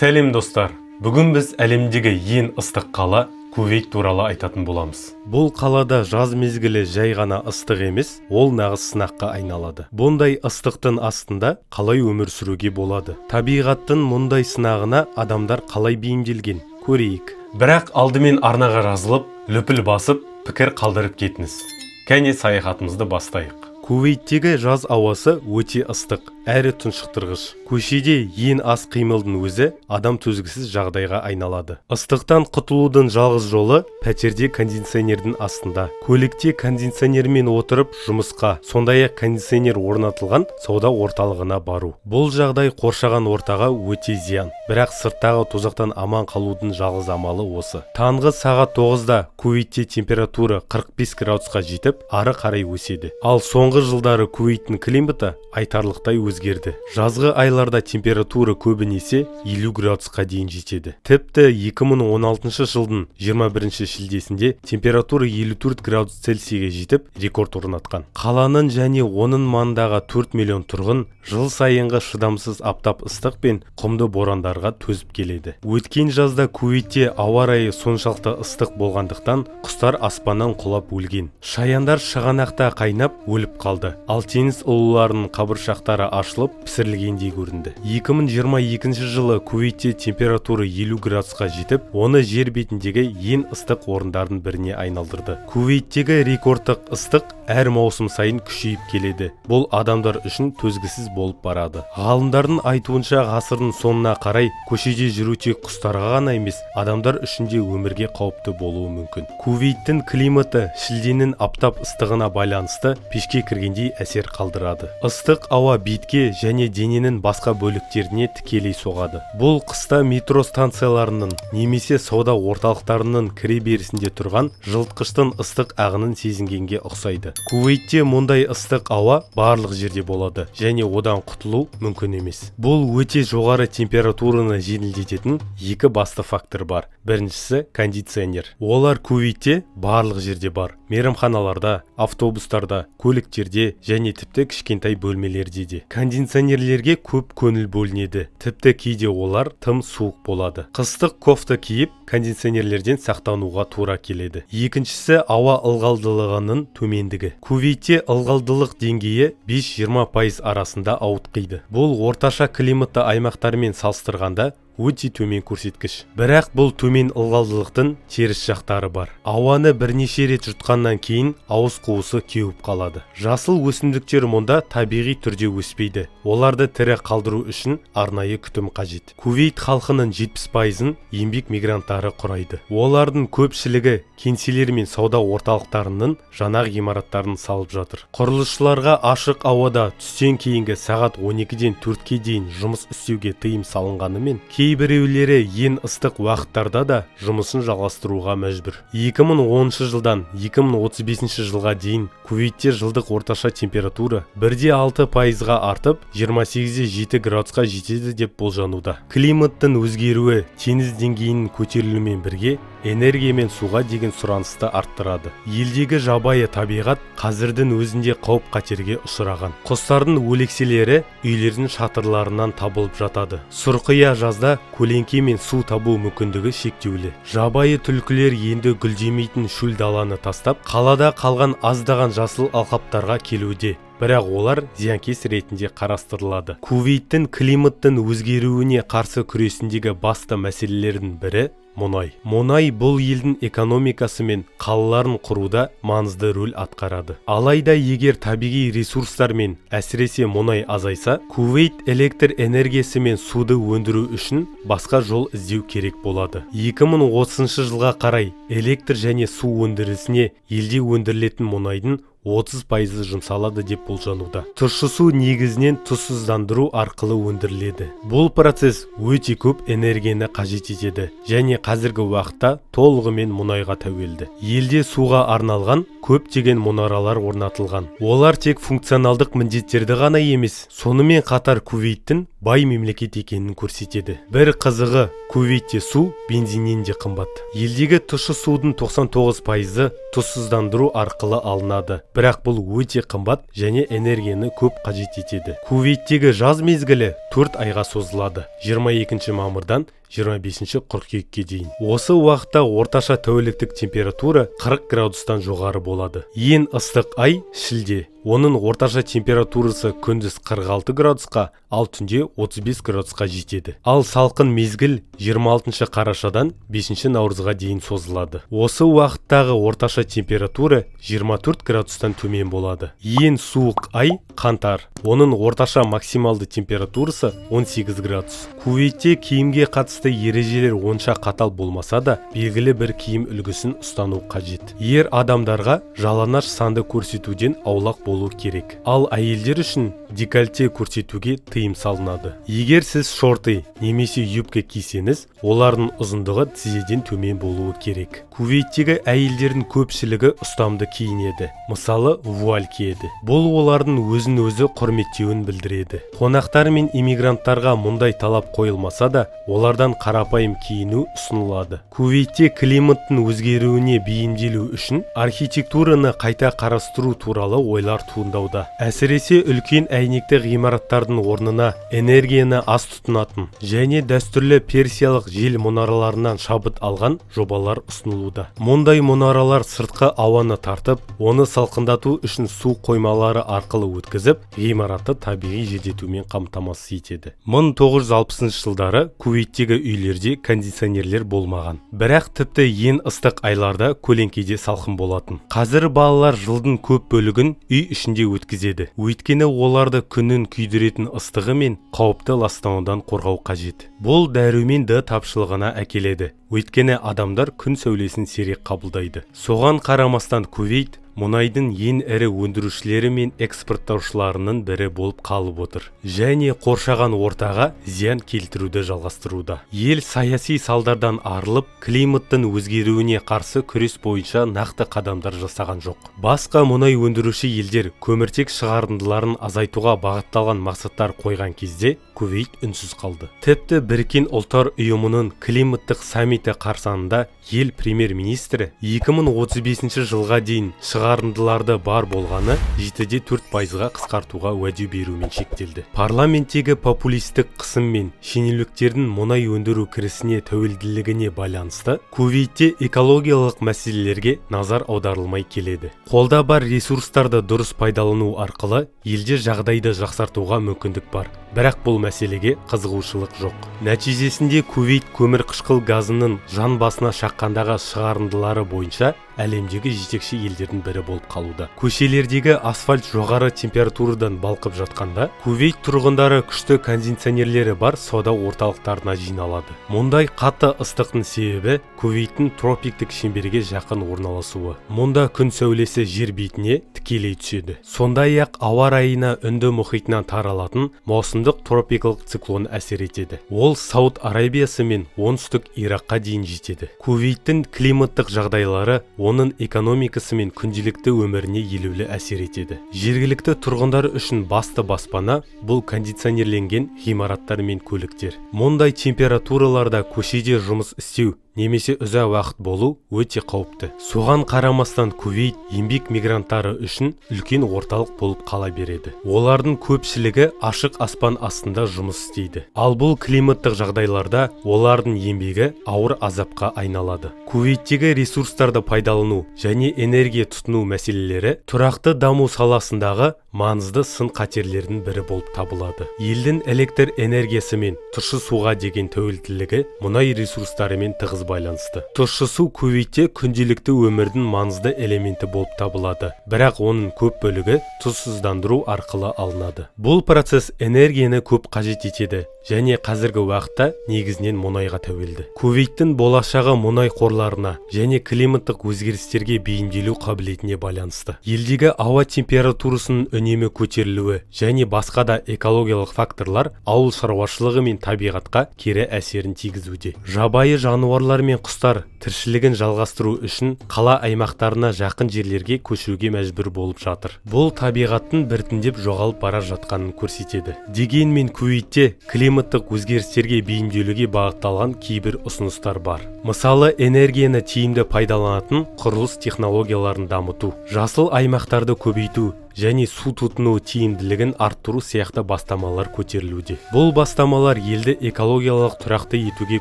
Сәлем достар, бүгін біз әлемдегі ең ыстық қала Кувейт туралы айтатын боламыз. Бұл қалада жаз мезгілі жай ғана ыстық емес, ол нағыз сынаққа айналады. Бұндай ыстықтың астында қалай өмір сүруге болады? Табиғаттың мұндай сынағына адамдар қалай бейімделген? Көрейік. Бірақ алдымен арнаға жазылып, лүпіл басып, пікір қалдырып кетіңіз. Кәне саяхатымызды бастайық. Кувейттегі жаз ауасы өте ыстық, әрі тұншықтырғыш. Көшеде ең аз қимылдың өзі адам төзгісіз жағдайға айналады. Ыстықтан құтылудың жалғыз жолы пәтерде кондиционердің астында. Көлікте кондиционермен отырып жұмысқа, сондай-ақ кондиционер орнатылған сауда орталығына бару. Бұл жағдай қоршаған ортаға өте зиян. Бірақ сырттағы тозақтан аман қалудың жалғыз амалы осы. Таңғы сағат 9-да Кувейтте температура 45 градусқа жетіп, ары қарай өседі. Ал соңғы жылдары Кувейттің климаты айтарлықтай өзгерді. Жазғы айларда температура көбінесе 50 градусқа дейін жетеді. Тіпті 2016 жылдың 21 шілдесінде температура 54 градус Цельсийге жетіп, рекорд орнатқан. Қаланың және оның маңындағы 4 миллион тұрғын жыл сайынғы шыдамсыз аптап ыстық пен құмды борандарға төзіп келеді. Өткен жазда Кувейтте ауа райы соншалықты ыстық болғандықтан құстар аспаннан құлап өлген. Шаяндар шығанақта қайнап өліп қалды. Ал теңіз ұлуларының қабыршақтары ашылып пісірілгендей көрінді. 2022 жылы Кувейтте температура 50 градусқа жетіп, оны жер бетіндегі ең ыстық орындардың біріне айналдырды. Кувейттегі рекордтық ыстық әр маусым сайын күшейіп келеді. Бұл адамдар үшін төзгісіз болып барады. Ғалымдардың айтуынша ғасырдың соңына қарай көшеде жүру тек құстарға ғана емес, адамдар үшін де өмірге қауіпті болуы мүмкін. Кувейттің климаты шілденің аптап ыстығына байланысты пешке кіргендей әсер қалдырады. Ыстық ауа бетке және дененің басқа бөліктеріне тікелей соғады. Бұл қыста метро станцияларының немесе сауда орталықтарының кіре берісінде тұрған жылытқыштың ыстық ағынын сезінгенге ұқсайды. Кувейтте мұндай ыстық ауа барлық жерде болады және одан құтылу мүмкін емес. Бұл өте жоғары температураны жеңілдететін екі басты фактор бар. Біріншісі кондиционер. Олар Кувейтте барлық жерде бар. Мейрамханаларда, автобустарда, көліктерде және тіпті кішкентай бөлмелерде де. Кондиционерлерге көп көңіл бөлінеді. Тіпті кейде олар тым суық болады. Қыстық кофта киіп, кондиционерлерден сақтануға тура келеді. Екіншісі ауа ылғалдылығының төмендігі. Кувейтте ылғалдылық деңгейі 5-20% арасында ауытқиды. Бұл орташа климатты аймақтармен салыстырғанда өте төмен көрсеткіш. Бірақ бұл төмен ылғалдылықтың теріс жақтары бар. Ауаны бірнеше рет жұтқаннан кейін ауыз қуысы кеуіп қалады. Жасыл өсімдіктер мұнда табиғи түрде өспейді. Оларды тірі қалдыру үшін арнайы күтім қажет. Кувейт халқының 70%-ын еңбек мигранттары құрайды. Олардың көпшілігі кеңселер мен сауда орталықтарының жаңа ғимараттарын салып жатыр. Құрылысшыларға ашық ауада түстен кейінгі сағат 12-ден 4-ке дейін жұмыс істеуге тыйым салынғанымен, кейбіреулері ең ыстық уақыттарда да жұмысын жалғастыруға мәжбүр. 2010 жылдан 2035 жылға дейін Кувейтте жылдық орташа температура 1,6%-ға артып, 28-7 градусқа жетеді деп болжануда. Климаттың өзгеруі теңіз деңгейінің көтерілуімен бірге энергия мен суға деген сұранысты арттырады. Елдегі жабайы табиғат қазірдің өзінде қауіп-қатерге ұшыраған. Құстардың өлекселері үйлердің шатырларынан табылып жатады. Сұрқия жазда көлеңке мен су табу мүмкіндігі шектеулі. Жабайы түлкілер енді гүлдемейтін шөл даланы тастап, қалада қалған аздаған жасыл алқаптарға келуде. Бірақ олар зиянкес ретінде қарастырылады. Кувейттің климаттың өзгеруіне қарсы күресіндегі басты мәселелердің бірі мұнай. Мұнай бұл елдің экономикасы мен қалаларын құруда маңызды рөл атқарады. Алайда егер табиғи ресурстар мен әсіресе мұнай азайса, Кувейт электр энергиясы мен суды өндіру үшін басқа жол іздеу керек болады. 2030 жылға қарай электр және су өндірісіне елде өндірілетін мұнайдың 30% жұмсалады деп болжануда. Тұщы су негізінен тұзсыздандыру арқылы өндіріледі. Бұл процесс өте көп энергияны қажет етеді және қазіргі уақытта толығымен мұнайға тәуелді. Елде суға арналған көптеген мұнаралар орнатылған. Олар тек функционалдық міндеттерді ғана емес, сонымен қатар Кувейттің бай мемлекет екенін көрсетеді. Бір қызығы, Кувейтте су бензиннен де қымбат. Елдегі тұщы судың 99%-ы тұзсыздандыру арқылы алынады. бірақ бұл өте қымбат және энергияны көп қажет етеді. Кувейттегі жаз мезгілі 4 айға созылады, 22 мамырдан 25 қыркүйекке дейін. Осы уақытта орташа тәуліктік температура 40 градустан жоғары болады. Ең ыстық ай шілде. Оның орташа температурасы күндіз 46 градусқа, ал түнде 35 градусқа жетеді. Ал салқын мезгіл 26 қарашадан 5 наурызға дейін созылады. Осы уақыттағы орташа температура 24 градустан төмен болады. Ең суық ай қаңтар. Оның орташа максималды температурасы 18 градус. Кувейтте киімге қатысты ережелер онша қатал болмаса да, белгілі бір киім үлгісін ұстану қажет. Ер адамдарға жалаңаш санды көрсетуден аулақ болу керек. Ал әйелдер үшін декольте көрсетуге тыйым салынады. Егер сіз шорты немесе юбка кисеңіз, олардың ұзындығы тізеден төмен болуы керек. Кувейттегі әйелдердің көпшілігі ұстамды киінеді. Мысалы, вуаль киеді. Бұл олардың өзін-өзі құрметтеуін білдіреді. Қонақтар мен иммигранттарға мұндай талап қойылмаса да, олардан қарапайым киіну ұсынылады. Кувейтте климаттың өзгеруіне бейімделу үшін архитектураны қайта қарастыру туралы ойлар туындауда. Әсіресе үлкен әйнекті ғимараттардың орнына энергияны аз тұтынатын және дәстүрлі персиялық жел мұнараларынан шабыт алған жобалар ұсынылуда. Мұндай мұнаралар сыртқы ауаны тартып, оны салқындату үшін су қоймалары арқылы өткізіп, ғимаратты табиғи желдетумен қамтамасыз етеді. 1960 жылдары Кувейттегі үйлерде кондиционерлер болмаған. Бірақ тіпті ең ыстық айларда көлеңкеде салқын болатын. Қазір балалар жылдың көп бөлігін үй ішінде өткізеді. Өйткені оларды күннің күйдіретін ыстығы мен қауіпті ластанудан қорғау қажет. Бұл дәрумен Д тапшылығына әкеледі. Өйткені адамдар күн сәулесін сирек қабылдайды. Соған қарамастан Кувейт мұнайдың ең ірі өндірушілері мен экспорттаушыларының бірі болып қалып отыр. Және қоршаған ортаға зиян келтіруді жалғастыруда. Ел саяси салдардан арылып, климаттың өзгеруіне қарсы күрес бойынша нақты қадамдар жасаған жоқ. Басқа мұнай өндіруші елдер көміртек шығарындыларын азайтуға бағытталған мақсаттар қойған кезде Кувейт үнсіз қалды. Тіпті Біріккен ұлттар ұйымының климаттық саммиті қарсаңында ел премьер-министрі 2035 жылға дейін шығарындыларды бар болғаны 7-4%-ға қысқартуға уәде берумен шектелді. Парламенттегі популистік қысым мен шенеуніктердің мұнай өндіру кірісіне тәуелділігіне байланысты Кувейтте экологиялық мәселелерге назар аударылмай келеді. Қолда бар ресурстарды дұрыс пайдалану арқылы елде жағдайды жақсартуға мүмкіндік бар. Бірақ бұл мәселеге қызығушылық жоқ. Нәтижесінде Кувейт көмір қышқыл газының жан басына шаққандағы шығарындылары бойынша әлемдегі жетекші елдердің бірі болып қалуда. Көшелердегі асфальт жоғары температурадан балқып жатқанда, Кувейт тұрғындары күшті кондиционерлері бар сауда орталықтарына жиналады. Мұндай қатты ыстықтың себебі Кувейттің тропиктік шеңберге жақын орналасуы. Мұнда күн сәулесі жер бетіне тікелей түседі. Сондай-ақ ауа райына Үнді мұхитынан таралатын маусымдық тропикалық циклон әсер етеді. Ол Сауд Арабиясы мен оңтүстік Иракқа дейін жетеді. Кувейттің климаттық жағдайлары оның экономикасы мен күнделікті өміріне елеулі әсер етеді. Жергілікті тұрғындар үшін басты баспана бұл кондиционерленген ғимараттар мен көліктер. Мұндай температураларда көшеде жұмыс істеу немесе ұзақ уақыт болу өте қауіпті. Соған қарамастан Кувейт еңбек мигранттары үшін үлкен орталық болып қала береді. Олардың көпшілігі ашық аспан астында жұмыс істейді. Ал бұл климаттық жағдайларда олардың еңбегі ауыр азапқа айналады. Кувейттегі ресурстарды пайдалану және энергия тұтыну мәселелері тұрақты даму саласындағы маңызды сын қатерлердің бірі болып табылады. Елдің электр энергиясы мен тұщы суға деген тәуелділігі мұнай ресурстарымен тығыз байланысты. Тұщы су Кувейтте күнделікті өмірдің маңызды элементі болып табылады, бірақ оның көп бөлігі тұзсыздандыру арқылы алынады. Бұл процесс энергияны көп қажет етеді және қазіргі уақытта негізінен мұнайға тәуелді. Кувейттің болашағы мұнай қорларына және климаттық өзгерістерге бейімделу қабілетіне байланысты. Елдегі ауа температурасының үнемі көтерілуі және басқа да экологиялық факторлар ауыл шаруашылығы мен табиғатқа кері әсерін тигізуде. Жабайы жануарлар мен құстар тіршілігін жалғастыру үшін қала аймақтарына жақын жерлерге көшуге мәжбүр болып жатыр. Бұл табиғаттың біртіндеп жоғалып бара жатқанын көрсетеді. Дегенмен Кувейтте климаттық өзгерістерге бейімделуге бағытталған кейбір ұсыныстар бар. Мысалы, энергияны тиімді пайдаланатын құрылыс технологияларын дамыту, жасыл аймақтарды көбейту және су тұтыну тиімділігін арттыру сияқты бастамалар көтерілуде. Бұл бастамалар елді экологиялық тұрақты етуге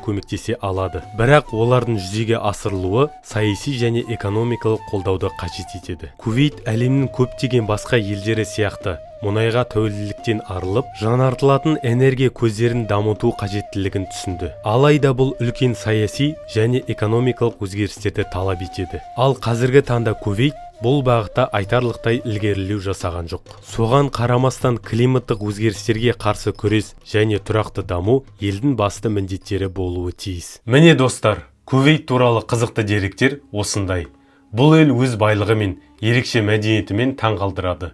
көмектесе алады. Бірақ олардың жүзеге асырылуы саяси және экономикалық қолдауды қажет етеді. Кувейт әлемнің көптеген басқа елдері сияқты мұнайға тәуелділіктен арылып, жаңартылатын энергия көздерін дамыту қажеттілігін түсінді. Алайда бұл үлкен саяси және экономикалық өзгерістерді талап етеді. Ал қазіргі таңда Кувейт бұл бағытта айтарлықтай ілгерілеу жасаған жоқ. Соған қарамастан климаттық өзгерістерге қарсы күрес және тұрақты даму елдің басты міндеттері болуы тиіс. Міне достар, Кувейт туралы қызықты деректер осындай. Бұл ел өз байлығы мен ерекше мәдениетімен таңғалдырады.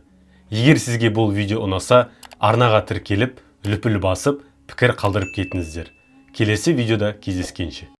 Егер сізге бұл видео ұнаса, арнаға тіркеліп, лүпіл басып, пікір қалдырып кетіңіздер. Келесі видеода кездескенше.